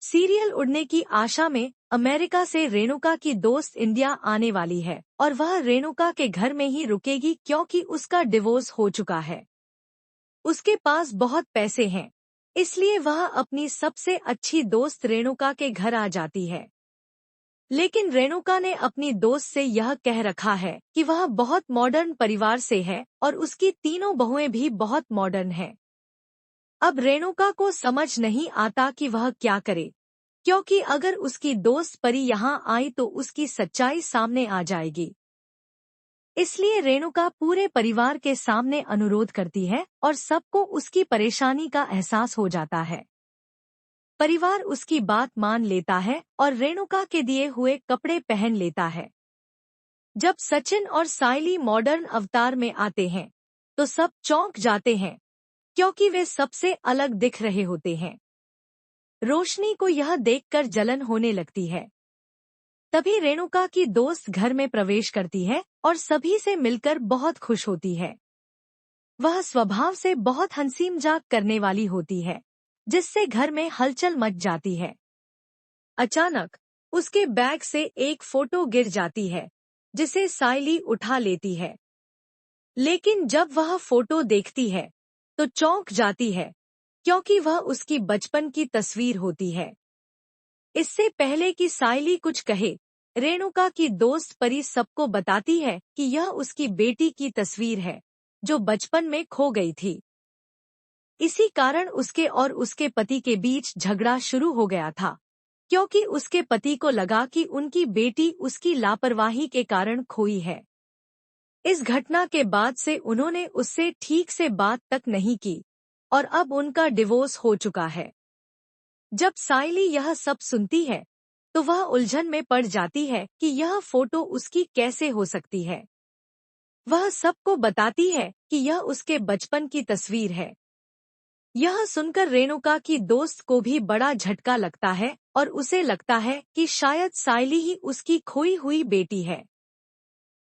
Serial उड़ने की आशा में अमेरिका से रेणुका की दोस्त इंडिया आने वाली है और वह रेणुका के घर में ही रुकेगी क्योंकि उसका डिवोर्स हो चुका है। उसके पास बहुत पैसे हैं, इसलिए वह अपनी सबसे अच्छी दोस्त रेणुका के घर आ जाती है। लेकिन रेणुका ने अपनी दोस्त से यह कह रखा है कि वह बहुत मॉडर्न परिवार से है और उसकी तीनों बहुएं भी बहुत मॉडर्न हैं। अब रेणुका को समझ नहीं आता कि वह क्या करे, क्योंकि अगर उसकी दोस्त परी यहाँ आई तो उसकी सच्चाई सामने आ जाएगी। इसलिए रेणुका पूरे परिवार के सामने अनुरोध करती है और सबको उसकी परेशानी का एहसास हो जाता है। परिवार उसकी बात मान लेता है और रेणुका के दिए हुए कपड़े पहन लेता है। जब सचिन और साइली मॉडर्न अवतार में आते हैं तो सब चौंक जाते हैं, क्योंकि वे सबसे अलग दिख रहे होते हैं। रोशनी को यह देखकर जलन होने लगती है। तभी रेणुका की दोस्त घर में प्रवेश करती है और सभी से मिलकर बहुत खुश होती है। वह स्वभाव से बहुत हंसी मजाक करने वाली होती है, जिससे घर में हलचल मच जाती है। अचानक उसके बैग से एक फोटो गिर जाती है, जिसे साइली उठा लेती है। लेकिन जब वह फोटो देखती है तो चौंक जाती है, क्योंकि वह उसकी बचपन की तस्वीर होती है। इससे पहले कि साइली कुछ कहे, रेणुका की दोस्त परी सबको बताती है कि यह उसकी बेटी की तस्वीर है, जो बचपन में खो गई थी। इसी कारण उसके और उसके पति के बीच झगड़ा शुरू हो गया था, क्योंकि उसके पति को लगा कि उनकी बेटी उसकी लापरवाही के कारण खोई है। इस घटना के बाद से उन्होंने उससे ठीक से बात तक नहीं की और अब उनका डिवोर्स हो चुका है। जब साइली यह सब सुनती है तो वह उलझन में पड़ जाती है कि यह फोटो उसकी कैसे हो सकती है। वह सबको बताती है कि यह उसके बचपन की तस्वीर है। यह सुनकर रेणुका की दोस्त को भी बड़ा झटका लगता है और उसे लगता है कि शायद साइली ही उसकी खोई हुई बेटी है।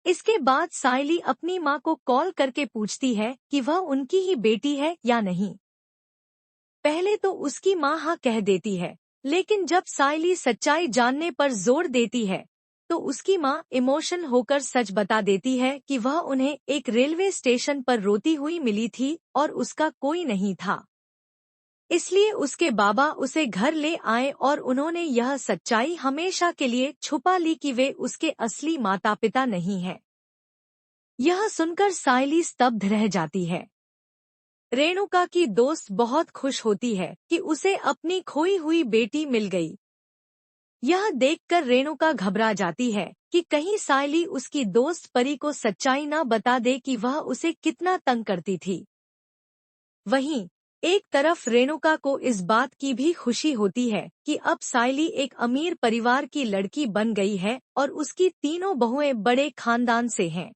इसके बाद साइली अपनी माँ को कॉल करके पूछती है कि वह उनकी ही बेटी है या नहीं। पहले तो उसकी माँ हाँ कह देती है, लेकिन जब साइली सच्चाई जानने पर जोर देती है तो उसकी माँ इमोशनल होकर सच बता देती है कि वह उन्हें एक रेलवे स्टेशन पर रोती हुई मिली थी और उसका कोई नहीं था। इसलिए उसके बाबा उसे घर ले आए और उन्होंने यह सच्चाई हमेशा के लिए छुपा ली कि वे उसके असली माता पिता नहीं हैं। यह सुनकर साइली स्तब्ध रह जाती है। रेणुका की दोस्त बहुत खुश होती है कि उसे अपनी खोई हुई बेटी मिल गई। यह देखकर रेणुका घबरा जाती है कि कहीं साइली उसकी दोस्त परी को सच्चाई न बता दे कि वह उसे कितना तंग करती थी। वहीं एक तरफ रेणुका को इस बात की भी खुशी होती है कि अब साइली एक अमीर परिवार की लड़की बन गई है और उसकी तीनों बहुएं बड़े खानदान से हैं।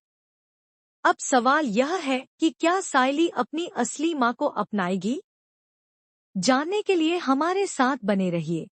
अब सवाल यह है कि क्या साइली अपनी असली माँ को अपनाएगी? जानने के लिए हमारे साथ बने रहिए।